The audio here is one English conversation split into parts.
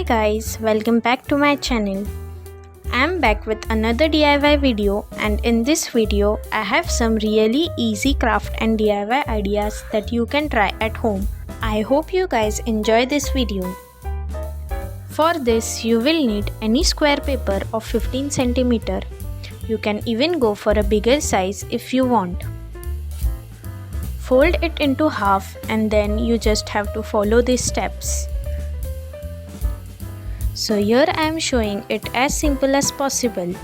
guys, welcome back to my channel. I am back with another DIY video, and in this video I have some really easy craft and DIY ideas that you can try at home. I hope you guys enjoy this video. For this you will need any square paper of 15 cm. You can even go for a bigger size if you want. Fold it into half and then you just have to follow these steps. So here I am showing it as simple as possible.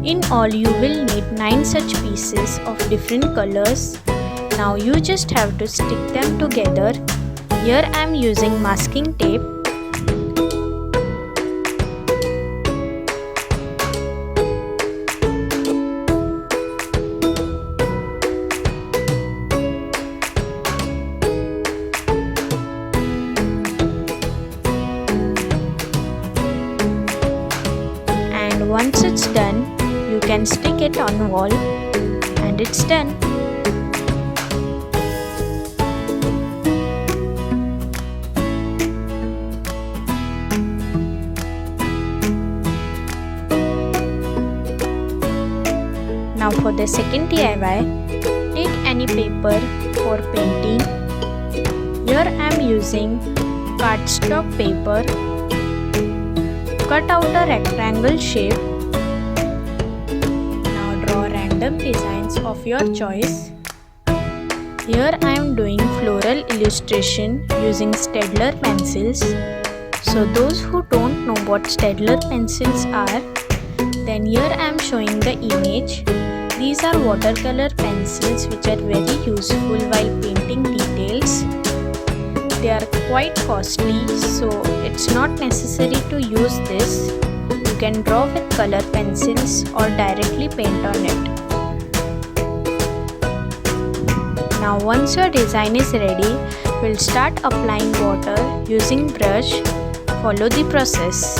In all you will need 9 such pieces of different colors. Now you just have to stick them together. Here I am using masking tape. And once it's done, you can stick it on the wall and it's done. Now for the second DIY, take any paper for painting. Here I am using cardstock paper. Cut out a rectangle shape. Random designs of your choice. Here I am doing floral illustration using Staedtler pencils. So those who don't know what Staedtler pencils are, then here I am showing the image. These are watercolor pencils which are very useful while painting details. They are quite costly, so it's not necessary to use this. You can draw with color pencils or directly paint on it. Now once your design is ready, we'll start applying water using brush. Follow the process.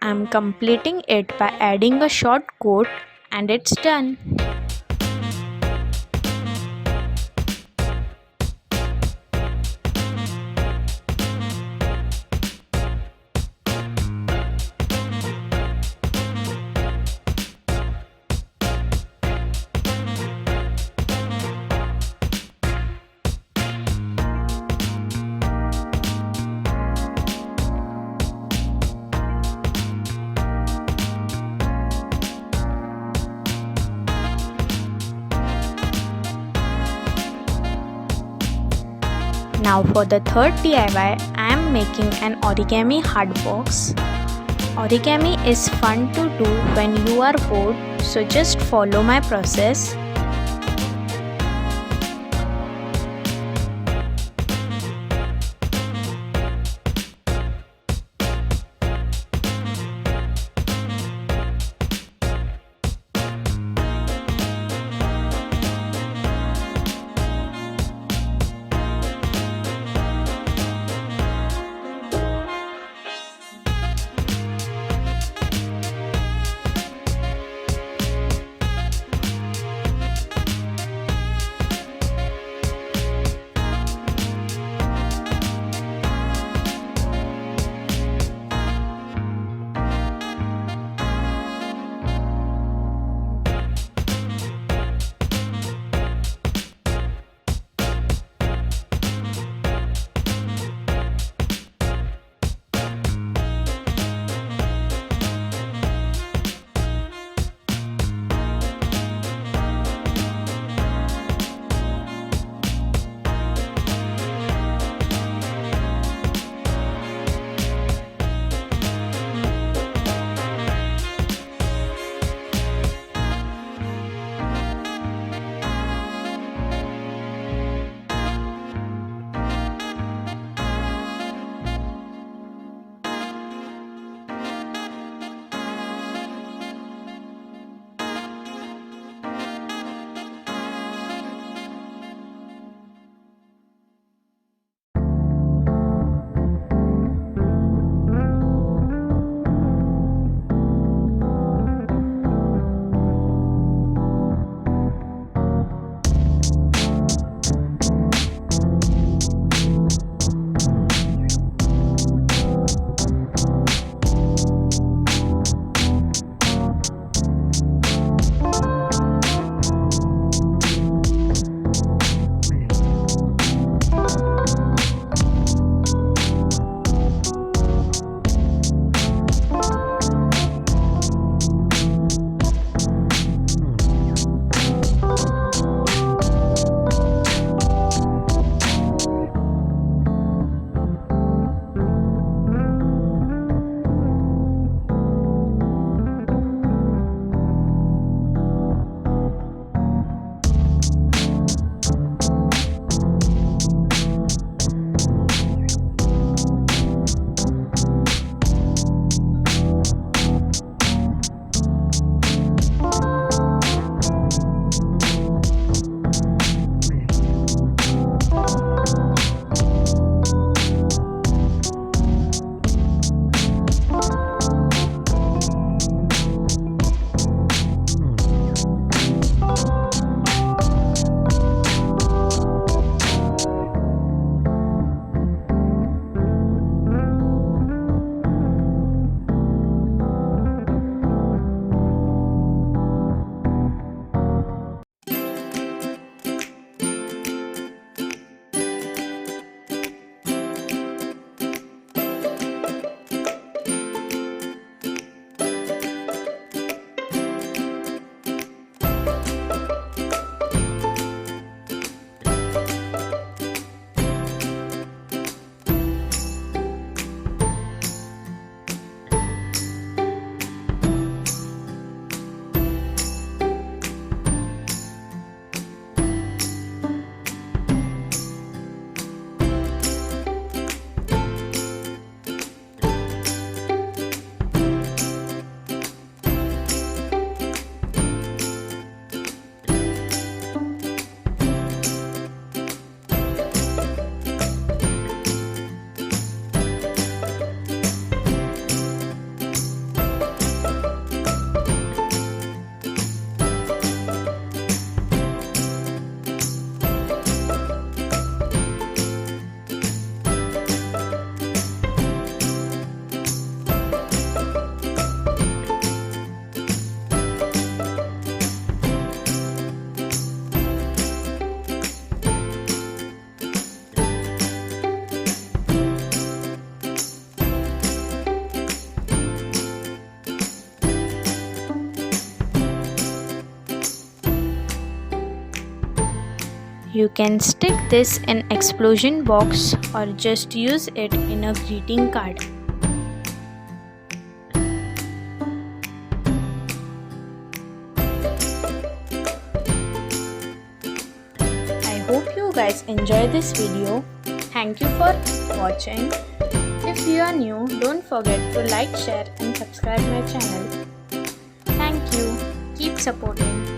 I'm completing it by adding a short coat and it's done. Now for the third DIY, I am making an origami heart box. Origami is fun to do when you are bored, so just follow my process. You can stick this in explosion box or just use it in a greeting card. I hope you guys enjoy this video. Thank you for watching. If you are new, don't forget to like, share and subscribe my channel. Thank you. Keep supporting.